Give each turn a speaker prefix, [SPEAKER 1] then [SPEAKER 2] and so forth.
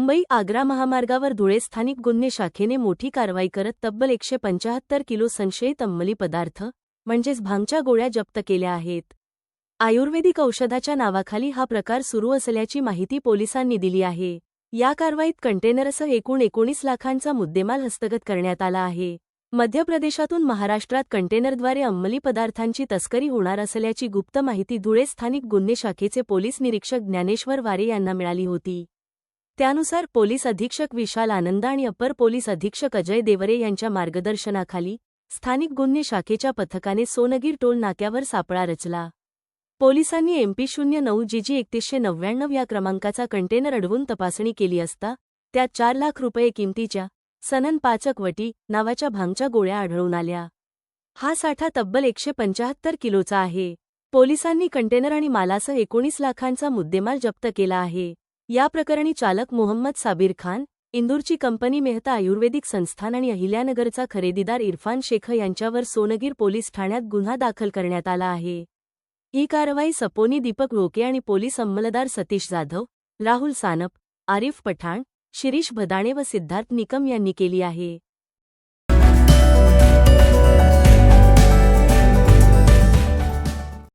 [SPEAKER 1] मुंबई-आग्रा महामार्गावर धुळे स्थानिक गुन्हे शाखेने मोठी कारवाई करत तब्बल 175 किलो संशयित अंमली पदार्थ म्हणजेच भांगच्या गोळ्या जप्त केल्या आहेत. आयुर्वेदिक औषधाच्या नावाखाली हा प्रकार सुरू असल्याची माहिती पोलिसांनी दिली आहे. या कारवाईत कंटेनरसह एकूण 19 लाखांचा मुद्देमाल हस्तगत करण्यात आला आहे. मध्य प्रदेशातून महाराष्ट्रात कंटेनरद्वारे अंमली पदार्थांची तस्करी होणार असल्याची गुप्त माहिती धुळे स्थानिक गुन्हे शाखेचे पोलीस निरीक्षक ज्ञानेश्वर वारे यांना मिळाली होती. त्यानुसार पोलीस अधीक्षक विशाल आनंद आणि अपर पोलीस अधीक्षक अजय देवरे यांच्या मार्गदर्शनाखाली स्थानिक गुन्हे शाखेच्या पथकाने सोनगीर टोल नाक्यावर सापळा रचला. पोलिसांनी MP09 GG 3199 या क्रमांकाचा कंटेनर अडवून तपासणी केली असता त्यात 4 लाख रुपये किमतीच्या सनन पाचक वटी नावाच्या भांगच्या गोळ्या आढळून आल्या. हा साठा तब्बल 175 किलोचा आहे. पोलिसांनी कंटेनर आणि मालासह 19 लाखांचा मुद्देमाल जप्त केला आहे. या प्रकरणी चालक मोहम्मद साबिर खान, इंदूरची कंपनी मेहता आयुर्वेदिक संस्थान आणि अहिल्यानगरचा खरेदीदार इरफान शेख यांच्यावर सोनगीर पोलीस ठाण्यात गुन्हा दाखल करण्यात आला आहे. ही कारवाई सपोनी दीपक रोके आणि पोलीस अंमलदार सतीश जाधव, राहुल सानप, आरिफ पठाण, शिरीष भदाणे व सिद्धार्थ निकम यांनी केली आहे.